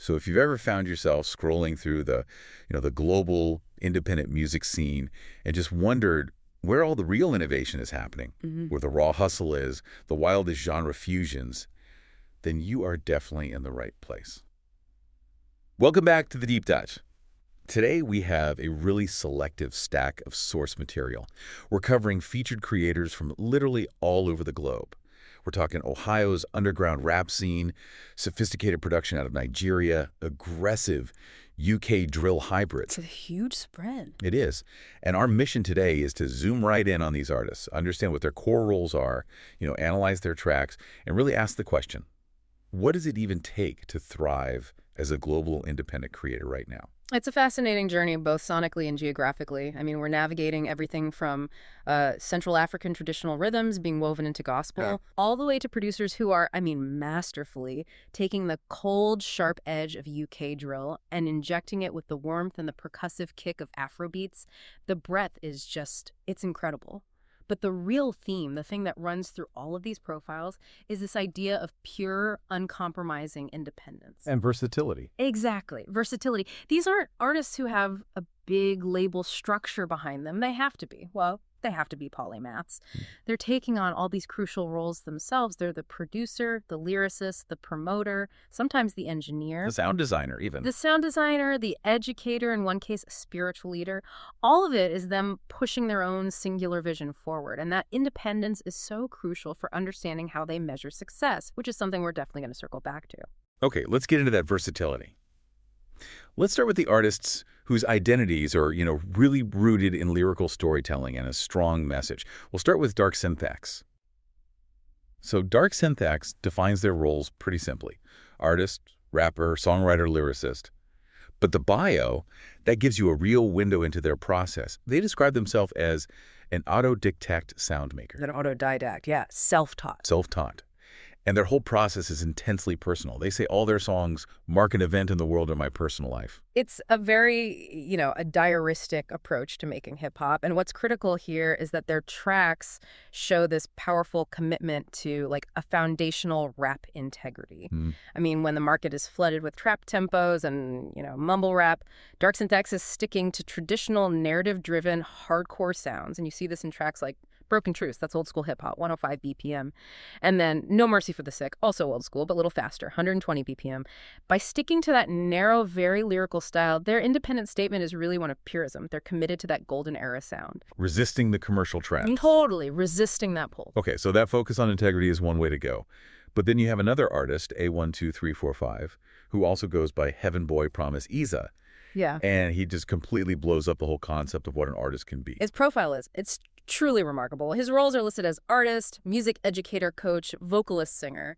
So if you've ever found yourself scrolling through the global independent music scene and just wondered where all the real innovation is happening, where the raw hustle is, the wildest genre fusions, then you are definitely in the right place. Welcome back to The Deep Touch. Today we have a really selective stack of source material. We're covering featured creators from literally all over the globe. We're talking Ohio's underground rap scene, sophisticated production out of Nigeria, aggressive UK drill hybrids. It's a huge spread. It is. And our mission today is to zoom right in on these artists, understand what their core roles are, analyze their tracks, and really ask the question, what does it even take to thrive as a global independent creator right now? It's a fascinating journey, both sonically and geographically. I mean, we're navigating everything from Central African traditional rhythms being woven into gospel, all the way to producers who are, masterfully taking the cold, sharp edge of UK drill and injecting it with the warmth and the percussive kick of Afro beats. The breadth is just, it's incredible. But the real theme, the thing that runs through all of these profiles, is this idea of pure, uncompromising independence. And versatility. Exactly. Versatility. These aren't artists who have a big label structure behind them. They have to be. Well, they have to be polymaths. They're taking on all these crucial roles themselves. They're the producer, the lyricist, the promoter, sometimes the engineer. The sound designer, even. The sound designer, the educator, in one case, a spiritual leader. All of it is them pushing their own singular vision forward. And that independence is so crucial for understanding how they measure success, which is something we're definitely going to circle back to. Okay, let's get into that versatility. Let's start with the artists whose identities are, really rooted in lyrical storytelling and a strong message. We'll start with darksynthax. So darksynthax defines their roles pretty simply. Artist, rapper, songwriter, lyricist. But the bio, that gives you a real window into their process. They describe themselves as an autodidact sound maker. An autodidact, yeah, self-taught. Self-taught. And their whole process is intensely personal. They say all their songs mark an event in the world of my personal life. It's a very, a diaristic approach to making hip-hop. And what's critical here is that their tracks show this powerful commitment to, a foundational rap integrity. I mean, when the market is flooded with trap tempos and, mumble rap, darksynthax is sticking to traditional narrative-driven hardcore sounds. And you see this in tracks like Broken Truce, that's old school hip hop, 105 BPM. And then No Mercy for the Sick, also old school, but a little faster, 120 BPM. By sticking to that narrow, very lyrical style, their independent statement is really one of purism. They're committed to that golden era sound. Resisting the commercial trends. Totally, resisting that pull. Okay, so that focus on integrity is one way to go. But then you have another artist, A12345, who also goes by Heaven Boy Promise Isa. Yeah. And he just completely blows up the whole concept of what an artist can be. His profile is, it's truly remarkable. His roles are listed as artist, music educator, coach, vocalist, singer.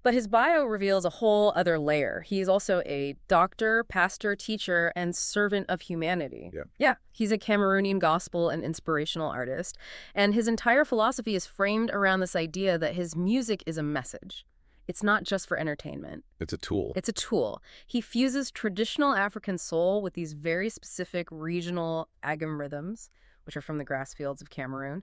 But his bio reveals a whole other layer. He's also a doctor, pastor, teacher, and servant of humanity. Yeah, he's a Cameroonian gospel and inspirational artist. And his entire philosophy is framed around this idea that his music is a message. It's not just for entertainment. It's a tool. It's a tool. He fuses traditional African soul with these very specific regional Aghem rhythms, which are from the grass fields of Cameroon,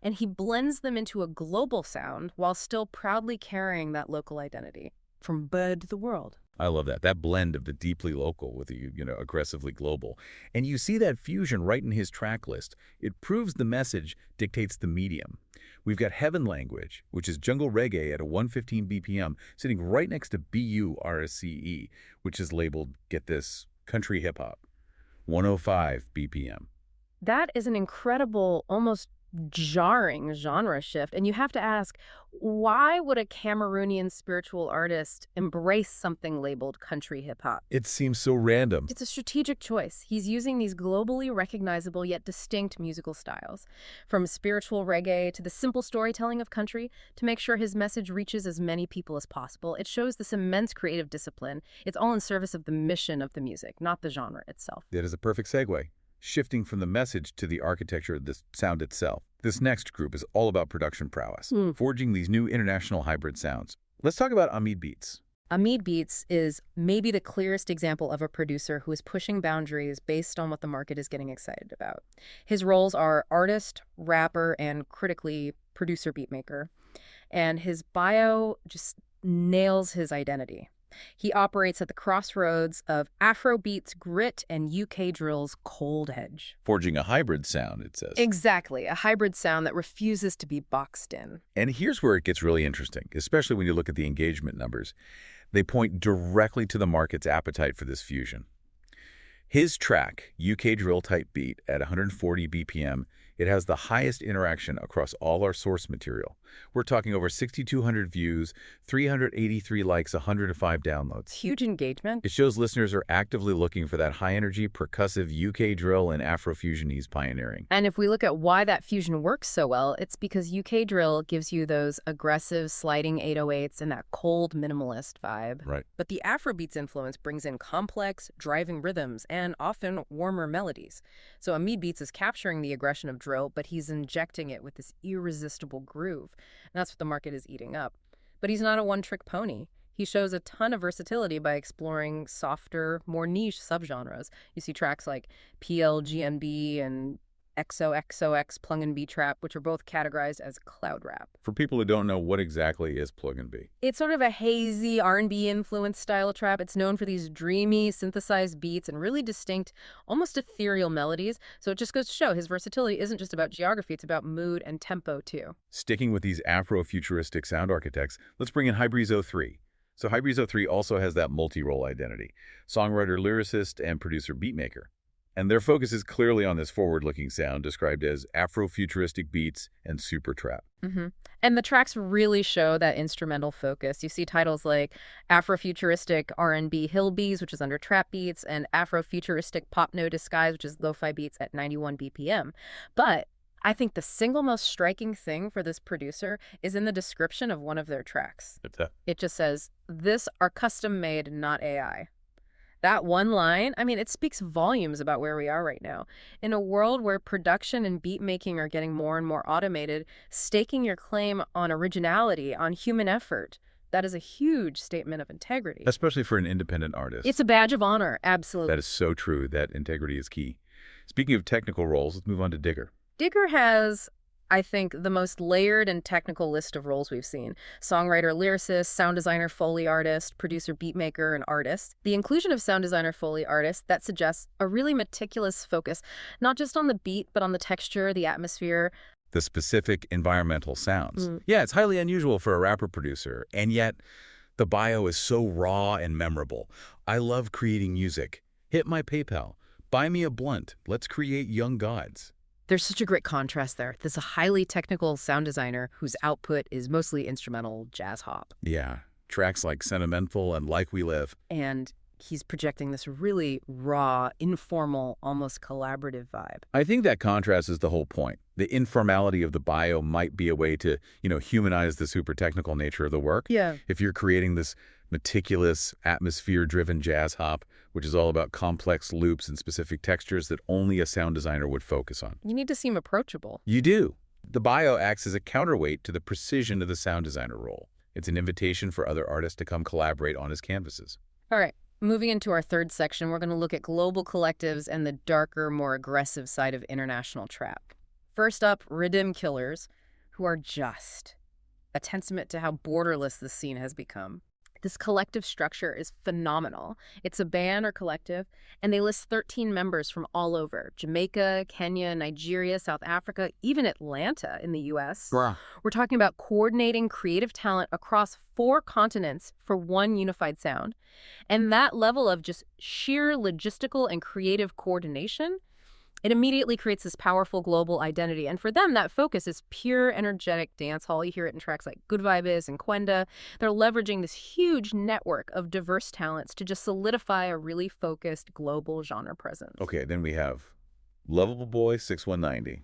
and he blends them into a global sound while still proudly carrying that local identity from bud to the world. I love that. That blend of the deeply local with the, aggressively global. And you see that fusion right in his track list. It proves the message dictates the medium. We've got Heaven Language, which is jungle reggae at a 115 BPM, sitting right next to BURSCE, which is labeled, get this, country hip-hop, 105 BPM. That is an incredible, almost jarring genre shift. And you have to ask, why would a Cameroonian spiritual artist embrace something labeled country hip-hop? It seems so random. It's a strategic choice. He's using these globally recognizable yet distinct musical styles, from spiritual reggae to the simple storytelling of country, to make sure his message reaches as many people as possible. It shows this immense creative discipline. It's all in service of the mission of the music, not the genre itself. That is a perfect segue. Shifting from the message to the architecture of the sound itself. This next group is all about production prowess, forging these new international hybrid sounds. Let's talk about Amid Beats. Amid Beats is maybe the clearest example of a producer who is pushing boundaries based on what the market is getting excited about. His roles are artist, rapper, and critically producer beatmaker. And his bio just nails his identity. He operates at the crossroads of Afrobeat's grit and UK drill's cold edge. Forging a hybrid sound, it says. Exactly, a hybrid sound that refuses to be boxed in. And here's where it gets really interesting, especially when you look at the engagement numbers. They point directly to the market's appetite for this fusion. His track, UK Drill Type Beat, at 140 BPM, it has the highest interaction across all our source material. We're talking over 6,200 views, 383 likes, 105 downloads. Huge engagement. It shows listeners are actively looking for that high-energy, percussive UK drill and Afro-fusion he's pioneering. And if we look at why that fusion works so well, it's because UK drill gives you those aggressive sliding 808s and that cold minimalist vibe. Right. But the Afrobeats influence brings in complex, driving rhythms and often warmer melodies. So Amid Beats is capturing the aggression of drill, but he's injecting it with this irresistible groove. And that's what the market is eating up. But he's not a one-trick pony. He shows a ton of versatility by exploring softer, more niche subgenres. You see tracks like PLGNB and XOXOX Plug and B Trap, which are both categorized as cloud rap. For people who don't know, what exactly is Plug and B? It's sort of a hazy R&B influenced style trap. It's known for these dreamy, synthesized beats and really distinct, almost ethereal melodies. So it just goes to show his versatility isn't just about geography, it's about mood and tempo too. Sticking with these Afro-futuristic sound architects, let's bring in Hybrizo 3. So Hybrizo 3 also has that multi-role identity: songwriter, lyricist, and producer beatmaker. And their focus is clearly on this forward-looking sound described as Afro-futuristic beats and super trap. And the tracks really show that instrumental focus. You see titles like Afro-futuristic R&B Hill Bees, which is under trap beats, and Afro-futuristic Pop No Disguise, which is lo-fi beats at 91 BPM. But I think the single most striking thing for this producer is in the description of one of their tracks. It just says, "This are custom made, not AI." That one line, I mean, it speaks volumes about where we are right now. In a world where production and beat making are getting more and more automated, staking your claim on originality, on human effort, that is a huge statement of integrity. Especially for an independent artist. It's a badge of honor, absolutely. That is so true. That integrity is key. Speaking of technical roles, let's move on to Digger. Digger has, I think, the most layered and technical list of roles we've seen. Songwriter, lyricist, sound designer, Foley artist, producer, beatmaker, and artist. The inclusion of sound designer, Foley artist, that suggests a really meticulous focus, not just on the beat, but on the texture, the atmosphere. The specific environmental sounds. Yeah, it's highly unusual for a rapper producer, and yet the bio is so raw and memorable. I love creating music. Hit my PayPal. Buy me a blunt. Let's create young gods. There's such a great contrast there. There's a highly technical sound designer whose output is mostly instrumental jazz hop. Yeah, tracks like Sentimental and Like We Live. And he's projecting this really raw, informal, almost collaborative vibe. I think that contrast is the whole point. The informality of the bio might be a way to, humanize the super technical nature of the work. Yeah. If you're creating this meticulous, atmosphere-driven jazz hop, which is all about complex loops and specific textures that only a sound designer would focus on. You need to seem approachable. You do. The bio acts as a counterweight to the precision of the sound designer role. It's an invitation for other artists to come collaborate on his canvases. All right. Moving into our third section, we're going to look at global collectives and the darker, more aggressive side of international trap. First up, Rhythm Killers, who are just a testament to how borderless this scene has become. This collective structure is phenomenal. It's a band or collective, and they list 13 members from all over: Jamaica, Kenya, Nigeria, South Africa, even Atlanta in the U.S. Wow. We're talking about coordinating creative talent across 4 continents for one unified sound. And that level of just sheer logistical and creative coordination, it immediately creates this powerful global identity. And for them, that focus is pure, energetic dancehall. You hear it in tracks like Good Vibe Is and Kwenda. They're leveraging this huge network of diverse talents to just solidify a really focused global genre presence. Okay, then we have Lovable Boy 6190,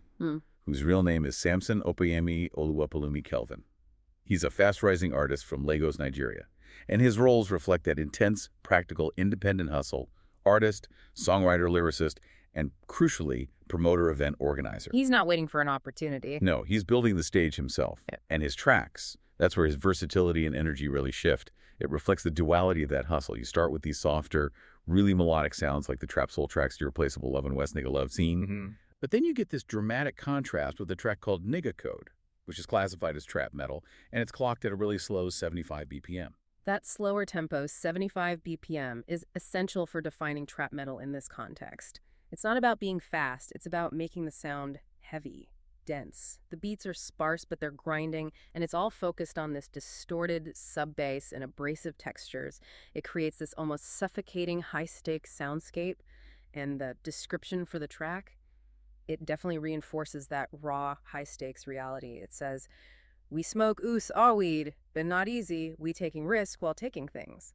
whose real name is Samson Opeyemi Oluwapalumi Kelvin. He's a fast-rising artist from Lagos, Nigeria, and his roles reflect that intense, practical, independent hustle: artist, songwriter, lyricist, and, crucially, promoter, event organizer. He's not waiting for an opportunity. No, he's building the stage himself. Yeah. And his tracks, that's where his versatility and energy really shift. It reflects the duality of that hustle. You start with these softer, really melodic sounds like the Trap Soul tracks, Irreplaceable, Love and West Nigga Love Scene. But then you get this dramatic contrast with a track called Nigga Code, which is classified as trap metal, and it's clocked at a really slow 75 BPM. That slower tempo, 75 BPM, is essential for defining trap metal in this context. It's not about being fast, it's about making the sound heavy, dense. The beats are sparse, but they're grinding, and it's all focused on this distorted sub-bass and abrasive textures. It creates this almost suffocating high-stakes soundscape, and the description for the track, it definitely reinforces that raw, high-stakes reality. It says, "We smoke oos all weed, but not easy. We taking risk while taking things."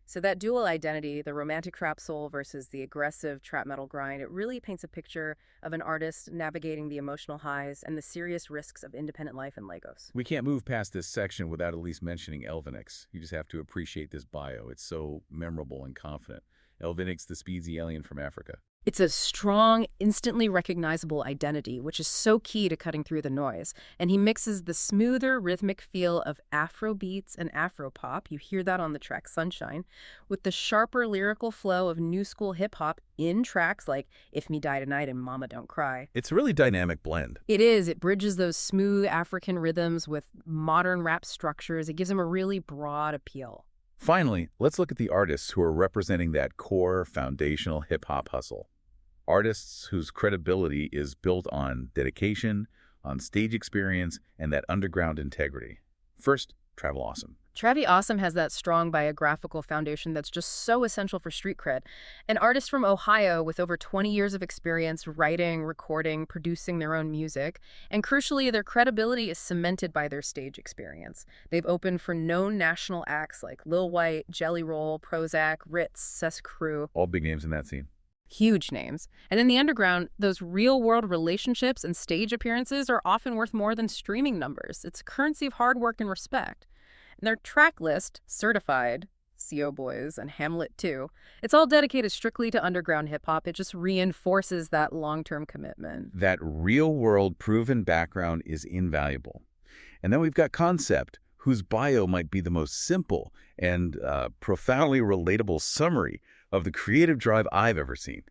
So that dual identity, the romantic trap soul versus the aggressive trap metal grind, it really paints a picture of an artist navigating the emotional highs and the serious risks of independent life in Lagos. We can't move past this section without at least mentioning Elvinix. You just have to appreciate this bio. It's so memorable and confident. Elvinix, the speedsy alien from Africa. It's a strong, instantly recognizable identity, which is so key to cutting through the noise. And he mixes the smoother, rhythmic feel of Afro beats and Afro pop, you hear that on the track Sunshine, with the sharper lyrical flow of new school hip-hop in tracks like If Me Die Tonight and Mama Don't Cry. It's a really dynamic blend. It is. It bridges those smooth African rhythms with modern rap structures. It gives him a really broad appeal. Finally, let's look at the artists who are representing that core, foundational hip-hop hustle. Artists whose credibility is built on dedication, on stage experience, and that underground integrity. First, Travel Awesome. Travi Awesome has that strong biographical foundation that's just so essential for street cred. An artist from Ohio with over 20 years of experience writing, recording, producing their own music, and crucially, their credibility is cemented by their stage experience. They've opened for known national acts like Lil White, Jelly Roll, Prozac, Ritz, Cess Crew. All big names in that scene. Huge names. And in the underground, those real-world relationships and stage appearances are often worth more than streaming numbers. It's a currency of hard work and respect. And their track list, Certified, CO Boys, and Hamlet 2, it's all dedicated strictly to underground hip-hop. It just reinforces that long-term commitment. That real-world proven background is invaluable. And then we've got Concept, whose bio might be the most simple and profoundly relatable summary of the creative drive I've ever seen.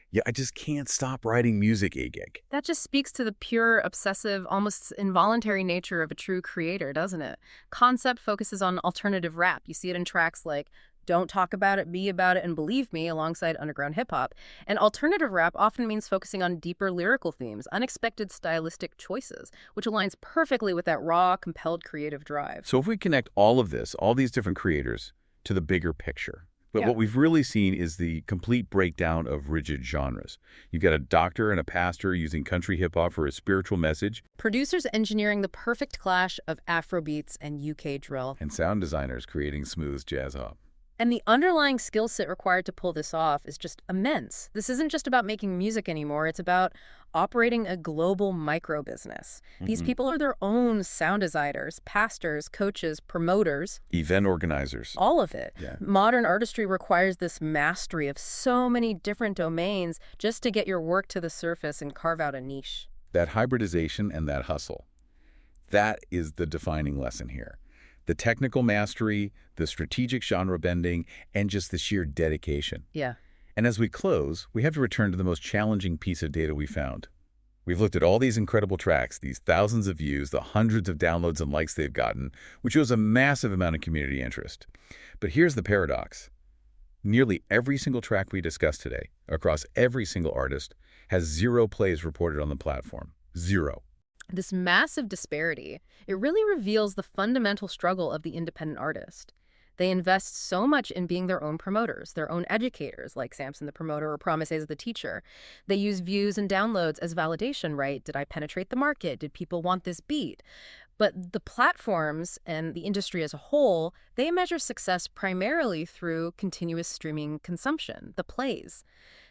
Yeah, I just can't stop writing music, Aghem. That just speaks to the pure, obsessive, almost involuntary nature of a true creator, doesn't it? Concept focuses on alternative rap. You see it in tracks like Don't Talk About It, Be About It, and Believe Me alongside underground hip-hop. And alternative rap often means focusing on deeper lyrical themes, unexpected stylistic choices, which aligns perfectly with that raw, compelled creative drive. So if we connect all of this, all these different creators, to the bigger picture, but Yeah. what we've really seen is the complete breakdown of rigid genres. You've got a doctor and a pastor using country hip-hop for a spiritual message, Producers engineering the perfect clash of Afro beats and UK drill. and sound designers creating smooth jazz hop. And the underlying skill set required to pull this off is just immense. This isn't just about making music anymore. It's about operating a global micro business. These people are their own sound designers, pastors, coaches, promoters, Event organizers. all of it. Yeah. Modern artistry requires this mastery of so many different domains just to get your work to the surface and carve out a niche. That hybridization and that hustle. That is the defining lesson here. The technical mastery, the strategic genre bending, and just the sheer dedication. Yeah. And as we close, we have to return to the most challenging piece of data we found. We've looked at all these incredible tracks, these thousands of views, the hundreds of downloads and likes they've gotten, which shows a massive amount of community interest. But here's the paradox. Nearly every single track we discussed today, across every single artist, has 0 plays reported on the platform. 0. This massive disparity, it really reveals the fundamental struggle of the independent artist. They invest so much in being their own promoters, their own educators, like Samson the promoter or Promises the teacher. They use views and downloads as validation, right? Did I penetrate the market? Did people want this beat? But the platforms and the industry as a whole, they measure success primarily through continuous streaming consumption, the plays.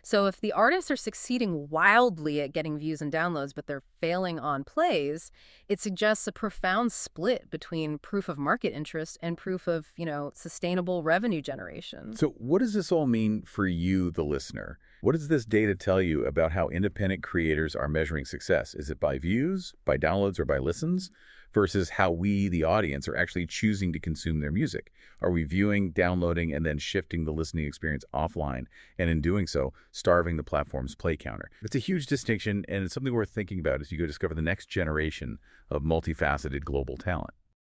So if the artists are succeeding wildly at getting views and downloads, but they're failing on plays, it suggests a profound split between proof of market interest and proof of, sustainable revenue generation. So what does this all mean for you, the listener? What does this data tell you about how independent creators are measuring success? Is it by views, by downloads, or by listens? Versus how we, the audience, are actually choosing to consume their music. Are we viewing, downloading, and then shifting the listening experience offline, and in doing so, starving the platform's play counter? It's a huge distinction, and it's something worth thinking about as you go discover the next generation of multifaceted global talent.